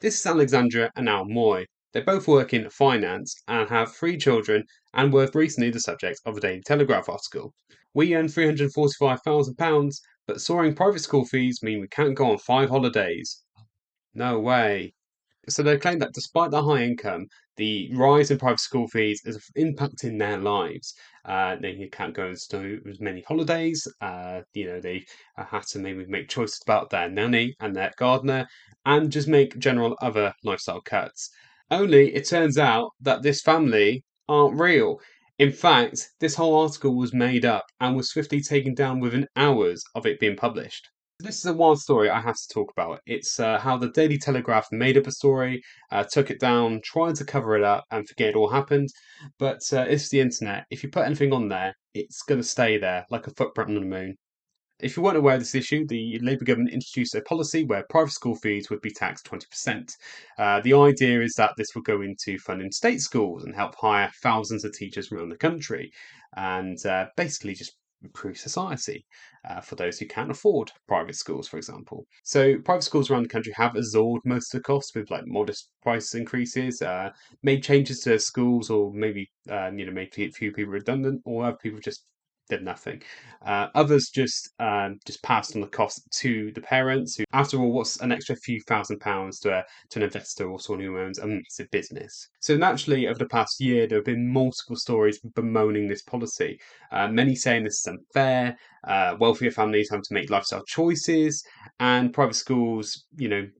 This is Alexandra and Al Moy. They both work in finance and have three children and were recently the subject of a Daily Telegraph article. We earn £345,000, but soaring private school fees mean we can't go on 5 holidays. No way. So they claim that despite their high income, the rise in private school fees is impacting their lives. They can't go to as many holidays. They have to maybe make choices about their nanny and their gardener, and just make general other lifestyle cuts. Only it turns out that this family aren't real. In fact, this whole article was made up and was swiftly taken down within hours of it being published. This is a wild story I have to talk about. It's how the Daily Telegraph made up a story, took it down, tried to cover it up and forget it all happened. But it's the internet. If you put anything on there, it's going to stay there like a footprint on the moon. If you weren't aware of this issue, the Labour government introduced a policy where private school fees would be taxed 20%. The idea is that this would go into funding state schools and help hire thousands of teachers around the country and basically just improve society for those who can't afford private schools, for example. So private schools around the country have absorbed most of the costs with like modest price increases, made changes to schools, or maybe made a few people redundant, or other people just did nothing. Others just passed on the cost to the parents. Who, after all, what's an extra few £1,000s to an investor or someone who owns a massive business? So naturally, over the past year, there have been multiple stories bemoaning this policy. Many saying this is unfair. Wealthier families having to make lifestyle choices, and private schools,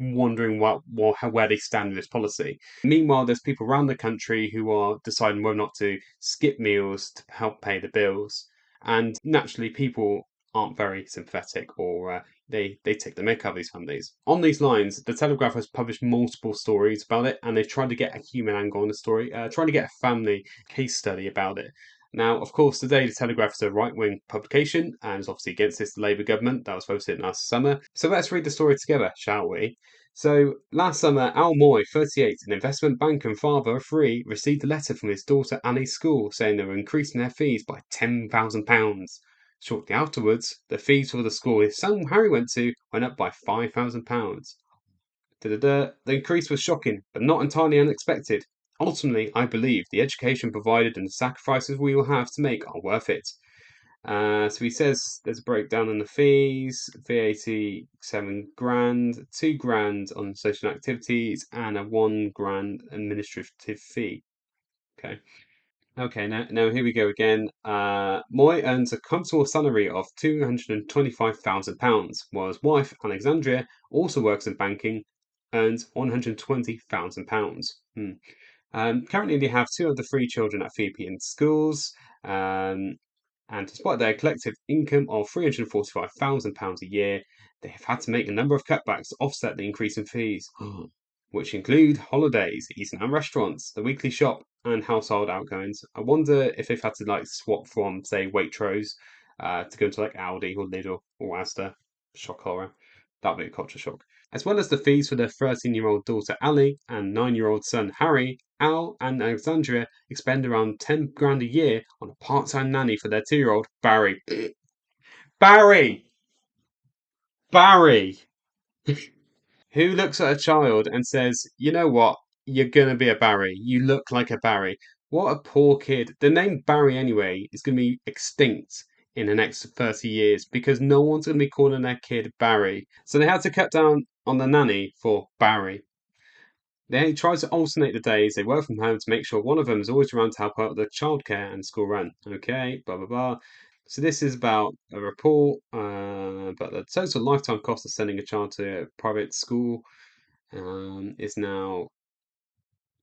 wondering where they stand with this policy. Meanwhile, there's people around the country who are deciding whether or not to skip meals to help pay the bills. And naturally, people aren't very sympathetic, or they take the mick out of these families. On these lines, the Telegraph has published multiple stories about it, and they've tried to get a human angle on the story, trying to get a family case study about it. Now, of course, today the Telegraph is a right-wing publication and is obviously against this Labour government that was voted in last summer. So let's read the story together, shall we? So, last summer, Al Moy, 38, an investment banker and father of three, received a letter from his daughter Annie's school saying they were increasing their fees by £10,000. Shortly afterwards, the fees for the school his son Harry went to went up by £5,000. The increase was shocking, but not entirely unexpected. Ultimately, I believe the education provided and the sacrifices we will have to make are worth it. So he says there's a breakdown in the fees: VAT 7 grand, 2 grand on social activities, and a 1 grand administrative fee. Okay. Okay, now here we go again. Moy earns a comfortable salary of £225,000, while his wife, Alexandria, also works in banking, earns £120,000. Currently, they have two of the three children at VP schools, and despite their collective income of £345,000 a year, they have had to make a number of cutbacks to offset the increase in fees, which include holidays, eating at restaurants, the weekly shop, and household outgoings. I wonder if they've had to like swap from, say, Waitrose to go to like Aldi or Lidl or Asda. Shock horror. That'd be a culture shock. As well as the fees for their 13-year-old daughter Ali and 9-year-old son Harry, Al and Alexandria expend around 10 grand a year on a part-time nanny for their 2-year-old Barry. Barry! Barry! Who looks at a child and says, you know what, you're gonna be a Barry. You look like a Barry. What a poor kid. The name Barry, anyway, is gonna be extinct in the next 30 years because no one's gonna be calling their kid Barry. So they had to cut down on the nanny for Barry. They try to alternate the days they work from home to make sure one of them is always around to help out with the childcare and school run. Okay, blah blah blah. So this is about a report about the total lifetime cost of sending a child to a private school is now,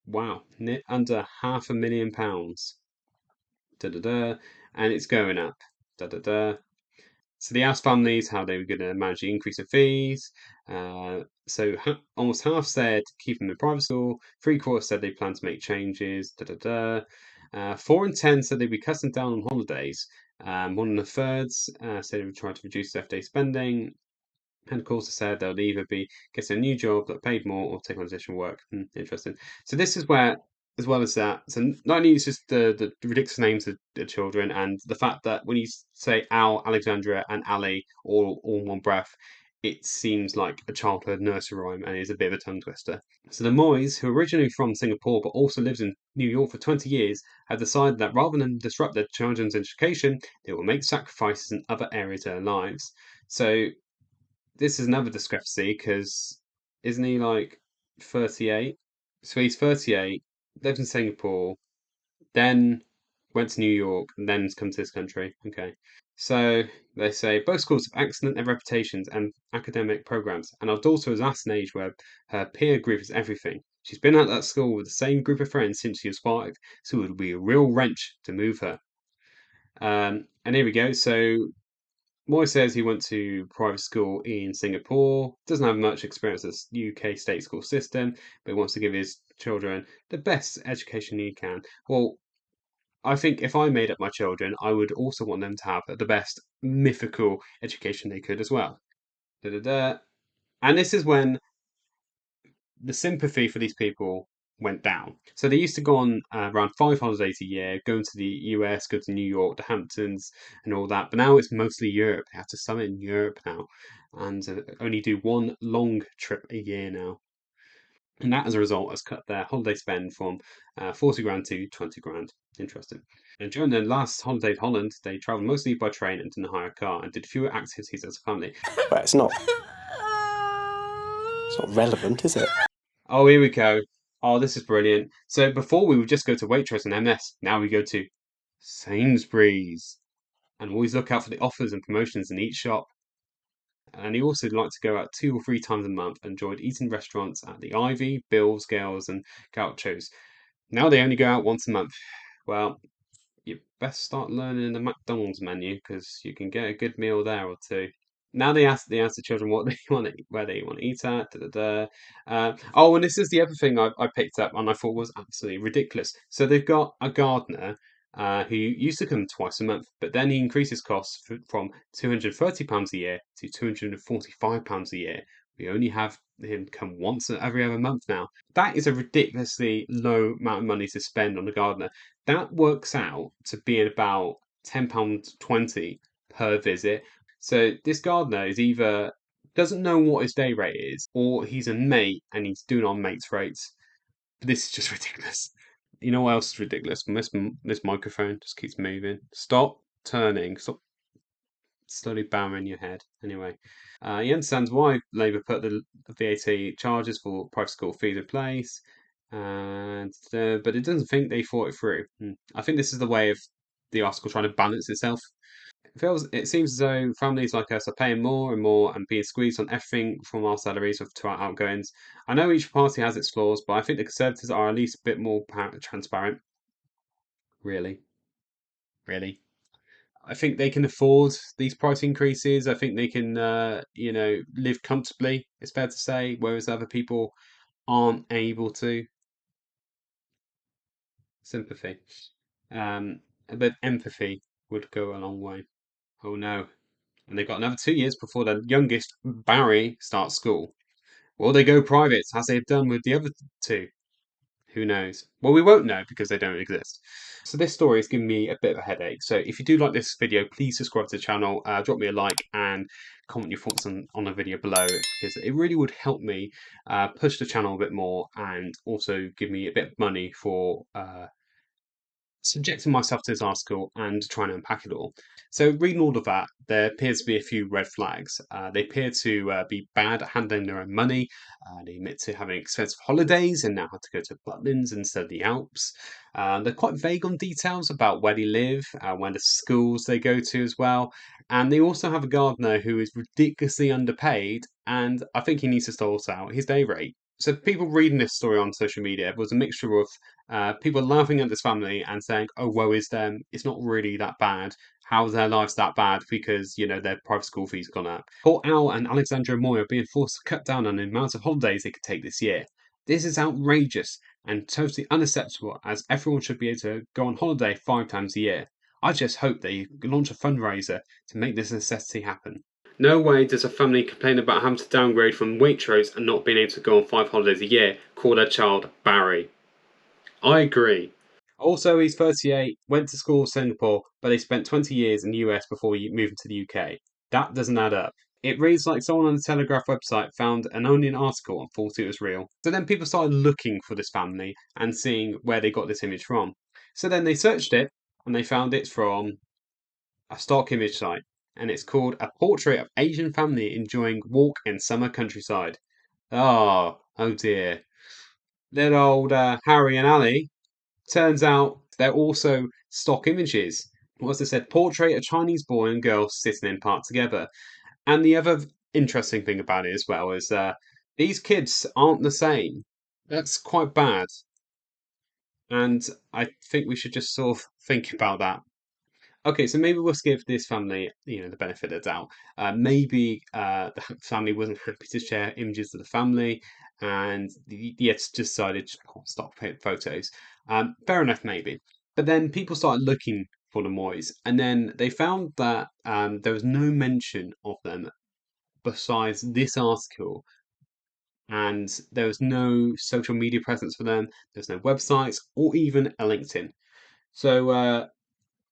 wow, under £500,000. Da da da, and it's going up. Da da da. So they asked families how they were going to manage the increase in fees. So almost half said keep them in private school. 3/4 said they plan to make changes. Da da da. 4 in 10 said they'd be cutting down on holidays. 1 1/3 said they would try to reduce their day spending. And of course, they said they'll either be getting a new job that paid more or take on additional work. Interesting. So this is where, as well as that, so not only is just the ridiculous names of the children and the fact that when you say Al, Alexandra, and Ali all in one breath, it seems like a childhood nursery rhyme and is a bit of a tongue twister. So the Moys, who are originally from Singapore but also lived in New York for 20 years, have decided that rather than disrupt their children's education, they will make sacrifices in other areas of their lives. So this is another discrepancy because isn't he like 38? So he's 38, lives in Singapore, then went to New York, and then come to this country. Okay. So they say both schools have excellent reputations and academic programs, and our daughter is at an age where her peer group is everything. She's been at that school with the same group of friends since she was 5, so it would be a real wrench to move her. And here we go. So Moy says he went to private school in Singapore, doesn't have much experience with the UK state school system, but he wants to give his children the best education he can. Well, I think if I made up my children, I would also want them to have the best mythical education they could as well. Da, da, da. And this is when the sympathy for these people went down. So they used to go on around 5 holidays a year, going to the US, go to New York, the Hamptons, and all that. But now it's mostly Europe. They have to summer in Europe now, and only do one long trip a year now. And that, as a result, has cut their holiday spend from 40 grand to 20 grand. Interesting. And during their last holiday to Holland, they travelled mostly by train and didn't hire a car and did fewer activities as a family. Well, it's not relevant, is it? Oh, here we go. Oh, this is brilliant. So before we would just go to Waitrose and M&S, now we go to Sainsbury's and always look out for the offers and promotions in each shop. And he also liked to go out 2 or 3 times a month and enjoyed eating restaurants at the Ivy, Bill's, Gales, and Gauchos. Now they only go out once a month. Well, you best start learning the McDonald's menu because you can get a good meal there or two. Now they ask the children what they want to eat, where they want to eat at. Da, da, da. Oh, and this is the other thing I picked up and I thought was absolutely ridiculous. So they've got a gardener who used to come twice a month, but then he increased his costs from £230 a year to £245 a year. We only have him come once every other month now. That is a ridiculously low amount of money to spend on a gardener. That works out to being about £10.20 per visit. So this gardener is either doesn't know what his day rate is, or he's a mate and he's doing on mates rates. But this is just ridiculous. You know what else is ridiculous? This microphone just keeps moving. Stop turning. Stop slowly bowing your head. Anyway, he understands why Labour put the VAT charges for private school fees in place, and but it doesn't think they thought it through. I think this is the way of the article trying to balance itself. It seems as though families like us are paying more and more and being squeezed on everything from our salaries to our outgoings. I know each party has its flaws, but I think the Conservatives are at least a bit more transparent. Really, really. I think they can afford these price increases. I think they can, live comfortably. It's fair to say, whereas other people aren't able to. Sympathy, but empathy would go a long way. Oh no! And they've got another 2 years before their youngest, Barry, starts school. Will they go private as they've done with the other two? Who knows? Well, we won't know because they don't exist. So this story is giving me a bit of a headache. So if you do like this video, please subscribe to the channel, drop me a like and comment your thoughts on the video below because it really would help me push the channel a bit more and also give me a bit of money for subjecting myself to this article and trying to unpack it all. So, reading all of that, there appears to be a few red flags. They appear to be bad at handling their own money. They admit to having expensive holidays and now have to go to Butlins instead of the Alps. They're quite vague on details about where they live, where the schools they go to as well. And they also have a gardener who is ridiculously underpaid, and I think he needs to sort out his day rate. So people reading this story on social media was a mixture of people laughing at this family and saying, "Oh, woe is them. It's not really that bad. How's their lives that bad? Because their private school fees gone up." Poor Al and Alexandra Moy are being forced to cut down on the amount of holidays they could take this year. This is outrageous and totally unacceptable, as everyone should be able to go on holiday 5 times a year. I just hope they launch a fundraiser to make this necessity happen. No way does a family complain about having to downgrade from Waitrose and not being able to go on 5 holidays a year call their child Barry. I agree. Also, he's 38, went to school in Singapore, but they spent 20 years in the US before moving to the UK. That doesn't add up. It reads like someone on the Telegraph website found an Onion article and thought it was real. So then people started looking for this family and seeing where they got this image from. So then they searched it and they found it from a stock image site. And it's called A Portrait of Asian Family Enjoying Walk in Summer Countryside. Oh dear. Little old Harry and Ali. Turns out they're also stock images. What's it said? Portrait a Chinese boy and girl sitting in park together. And the other interesting thing about it as well is these kids aren't the same. That's quite bad. And I think we should just sort of think about that. Okay, so maybe we'll give this family, the benefit of the doubt. Maybe the family wasn't happy to share images of the family, and just decided to stop photos. Fair enough, maybe. But then people started looking for the Moys, and then they found that there was no mention of them besides this article, and there was no social media presence for them. There's no websites or even a LinkedIn. So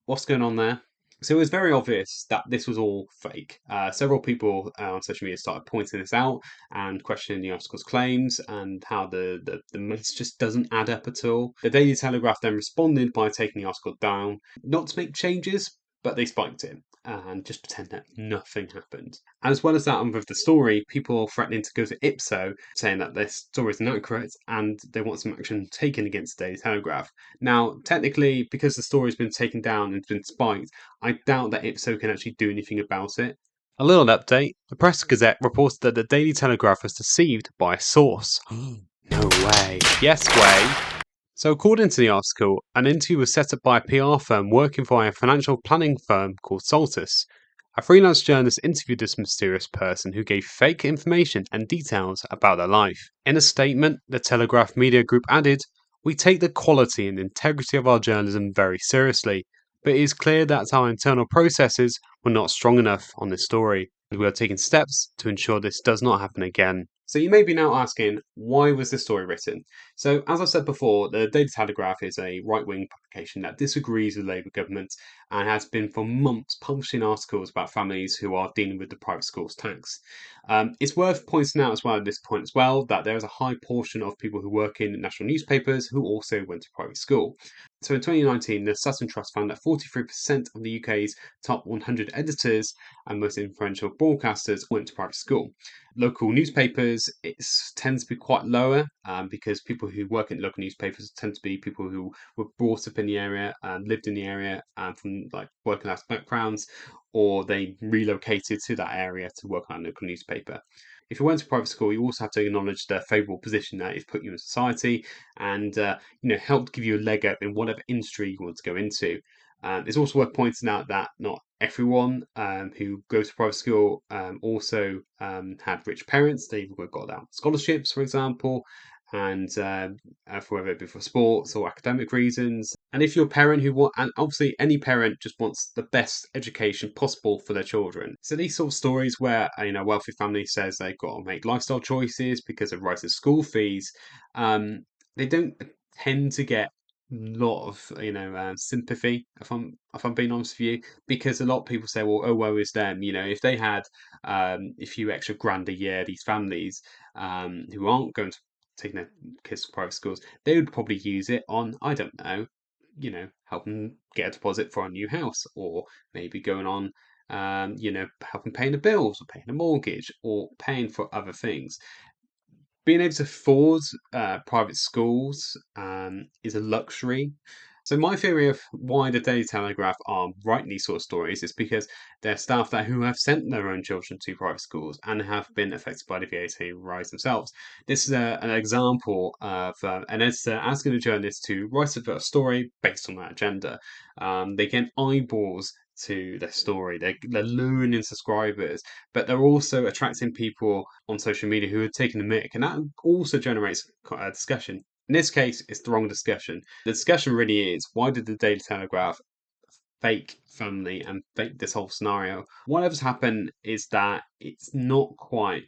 what's going on there? So it was very obvious that this was all fake. Several people on social media started pointing this out and questioning the article's claims and how the maths just doesn't add up at all. The Daily Telegraph then responded by taking the article down, not to make changes, but they spiked it and just pretend that nothing happened. As well as that, and with the story, people are threatening to go to Ipso, saying that this story is inaccurate and they want some action taken against the Daily Telegraph. Now, technically, because the story's been taken down and been spiked, I doubt that Ipso can actually do anything about it. A little update. The Press Gazette reported that the Daily Telegraph was deceived by a source. No way. Yes way. So, according to the article, an interview was set up by a PR firm working for a financial planning firm called Soltis. A freelance journalist interviewed this mysterious person who gave fake information and details about their life. In a statement, the Telegraph Media Group added, "We take the quality and integrity of our journalism very seriously, but it is clear that our internal processes were not strong enough on this story, and we are taking steps to ensure this does not happen again." So you may be now asking, why was this story written? So, as I've said before, the Daily Telegraph is a right-wing publication that disagrees with the Labour government and has been for months publishing articles about families who are dealing with the private schools tax. It's worth pointing out as well at this point as well that there is a high portion of people who work in national newspapers who also went to private school. So in 2019, the Sutton Trust found that 43% of the UK's top 100 editors and most influential broadcasters went to private school. Local newspapers, it tends to be quite lower because people who work in local newspapers tend to be people who were brought up in the area and lived in the area from like working class backgrounds, or they relocated to that area to work on a local newspaper. If you went to private school, you also have to acknowledge the favourable position that it's put you in society, and helped give you a leg up in whatever industry you want to go into. It's also worth pointing out that not everyone who goes to private school also had rich parents. They've got out scholarships, for example, and for whether it be for sports or academic reasons. And if you're a parent and obviously any parent just wants the best education possible for their children. So these sort of stories where a wealthy family says they've got to make lifestyle choices because of rising school fees, they don't tend to get lot of sympathy, if I'm being honest with you, because a lot of people say, well, oh, woe is them, if they had a few extra grand a year, these families who aren't going to taking their kids to private schools, they would probably use it on, I don't know, help them get a deposit for a new house, or maybe going on helping paying the bills or paying a mortgage or paying for other things. Being able to afford private schools is a luxury. So my theory of why the Daily Telegraph are writing these sort of stories is because they're staff who have sent their own children to private schools and have been affected by the VAT rise themselves. This is an example of an editor asking a journalist to write a story based on that agenda. They get eyeballs to their story. They're luring in subscribers, but they're also attracting people on social media who are taking the mick, and that also generates a discussion. In this case, it's the wrong discussion. The discussion really is, why did the Daily Telegraph fake family and fake this whole scenario? Whatever's happened is that it's not quite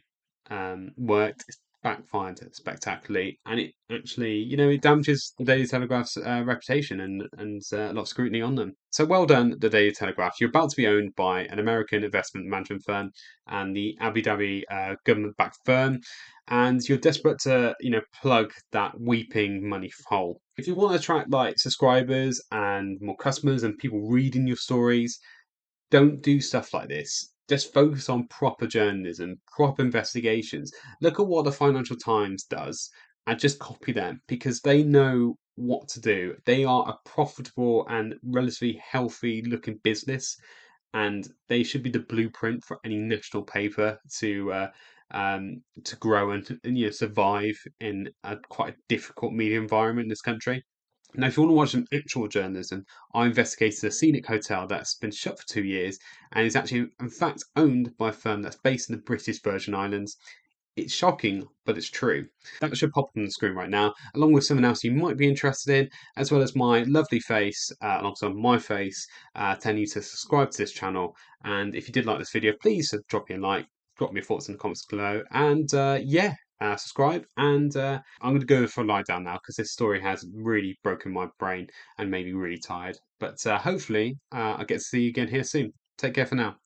worked. backfired spectacularly, and it actually, it damages the Daily Telegraph's reputation and a lot of scrutiny on them. So well done, the Daily Telegraph. You're about to be owned by an American investment management firm and the Abu Dhabi government-backed firm, and you're desperate to, plug that weeping money hole. If you want to attract like subscribers and more customers and people reading your stories, don't do stuff like this. Just focus on proper journalism, proper investigations. Look at what the Financial Times does and just copy them because they know what to do. They are a profitable and relatively healthy looking business, and they should be the blueprint for any national paper to grow and survive in a quite a difficult media environment in this country. Now, if you want to watch some actual journalism, I investigated a scenic hotel that's been shut for 2 years and is actually, in fact, owned by a firm that's based in the British Virgin Islands. It's shocking, but it's true. That should pop up on the screen right now, along with someone else you might be interested in, as well as my lovely face, alongside my face, telling you to subscribe to this channel. And if you did like this video, please drop me a like, drop me your thoughts in the comments below, and subscribe. And I'm going to go for a lie down now because this story has really broken my brain and made me really tired. But hopefully, I get to see you again here soon. Take care for now.